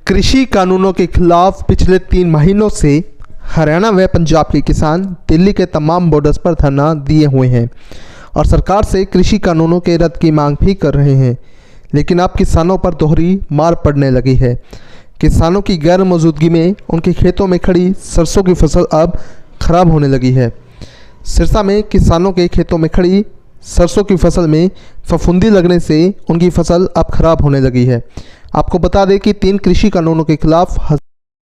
कृषि कानूनों के खिलाफ पिछले 3 महीनों से हरियाणा व पंजाब के किसान दिल्ली के तमाम बॉर्डर्स पर धरना दिए हुए हैं और सरकार से कृषि कानूनों के रद्द की मांग भी कर रहे हैं। लेकिन अब किसानों पर दोहरी मार पड़ने लगी है। किसानों की गैर मौजूदगी में उनके खेतों में खड़ी सरसों की फसल अब खराब होने लगी है। सिरसा में किसानों के खेतों में खड़ी सरसों की फसल में फफूंदी लगने से उनकी फसल अब खराब होने लगी है। आपको बता दें कि 3 कृषि कानूनों के खिलाफ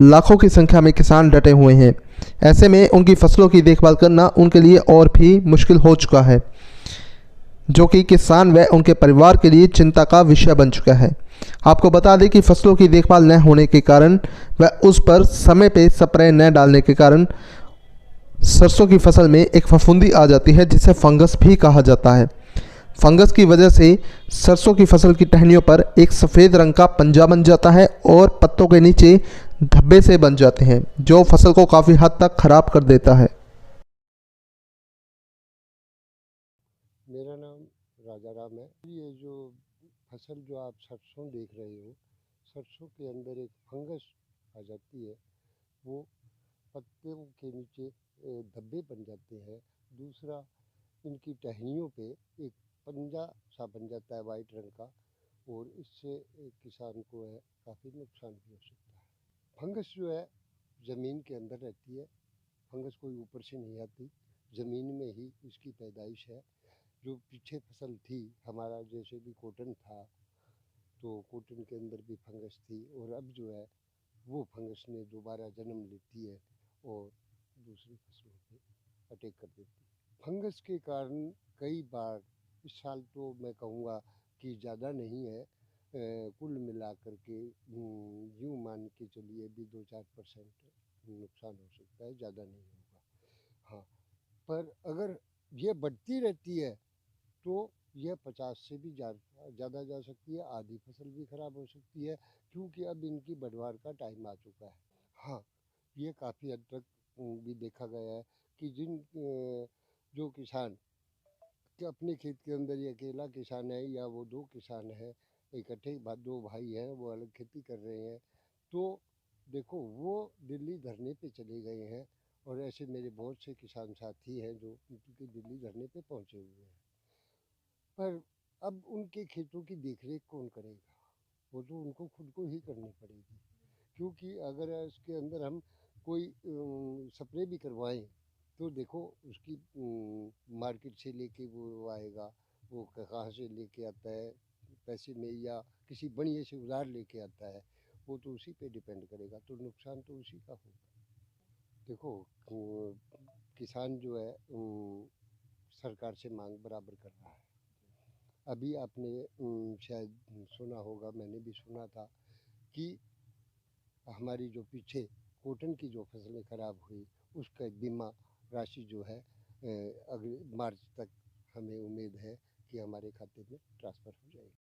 लाखों की संख्या में किसान डटे हुए हैं। ऐसे में उनकी फसलों की देखभाल करना उनके लिए और भी मुश्किल हो चुका है, जो कि किसान व उनके परिवार के लिए चिंता का विषय बन चुका है। आपको बता दें कि फसलों की देखभाल न होने के कारण व उस पर समय पे स्प्रे न डालने के कारण सरसों की फसल में एक फफूंदी आ जाती है, जिसे फंगस भी कहा जाता है। फंगस की वजह से सरसों की फसल की टहनियों पर एक सफ़ेद रंग का पंजा बन जाता है और पत्तों के नीचे धब्बे से बन जाते हैं, जो फसल को काफ़ी हद तक खराब कर देता है। मेरा नाम राजा राम है। ये जो फसल जो आप सरसों देख रहे हो, सरसों के अंदर एक फंगस आ जाती है। वो पत्तों के नीचे धब्बे बन जाते हैं। दूसरा, इनकी टहनियों पे एक पंजा सा बन जाता है वाइट रंग का, और इससे किसान को है काफ़ी नुकसान भी हो सकता है। फंगस जो है ज़मीन के अंदर रहती है। फंगस कोई ऊपर से नहीं आती, ज़मीन में ही इसकी पैदाइश है। जो पीछे फसल थी हमारा, जैसे कि कॉटन था, तो कॉटन के अंदर भी फंगस थी, और अब जो है वो फंगस ने दोबारा जन्म लेती है और दूसरी फसलों पे अटैक कर देती है। फंगस के कारण कई बार, इस साल तो मैं कहूँगा कि ज़्यादा नहीं है, कुल मिलाकर के यूँ मान के चलिए भी 2-4% नुकसान हो सकता है, ज़्यादा नहीं होगा। हाँ, पर अगर ये बढ़ती रहती है तो यह 50 से भी ज़्यादा जा सकती है। आधी फसल भी खराब हो सकती है, क्योंकि अब इनकी बढ़वार का टाइम आ चुका है। हाँ, ये काफ़ी हद तक भी देखा गया है कि जो किसान कि अपने खेत के अंदर ये अकेला किसान है या वो 2 किसान है, इकट्ठे 2 भाई हैं, वो अलग खेती कर रहे हैं, तो देखो वो दिल्ली धरने पे चले गए हैं। और ऐसे मेरे बहुत से किसान साथी हैं जो दिल्ली धरने पे पहुंचे हुए हैं। पर अब उनके खेतों की देखरेख कौन करेगा? वो तो उनको खुद को ही करनी पड़ेगी, क्योंकि अगर इसके अंदर हम कोई स्प्रे भी करवाएं, तो देखो उसकी मार्केट से लेके वो आएगा, वो कहाँ से लेके आता है, पैसे में या किसी बढ़िया से उधार लेके आता है, वो तो उसी पे डिपेंड करेगा, तो नुकसान तो उसी का होगा। देखो, किसान जो है सरकार से मांग बराबर कर रहा है। अभी आपने शायद सुना होगा, मैंने भी सुना था कि हमारी जो पीछे कॉटन की जो फसलें खराब हुई, उसका बीमा राशि जो है अगले मार्च तक हमें उम्मीद है कि हमारे खाते में ट्रांसफ़र हो जाएगी।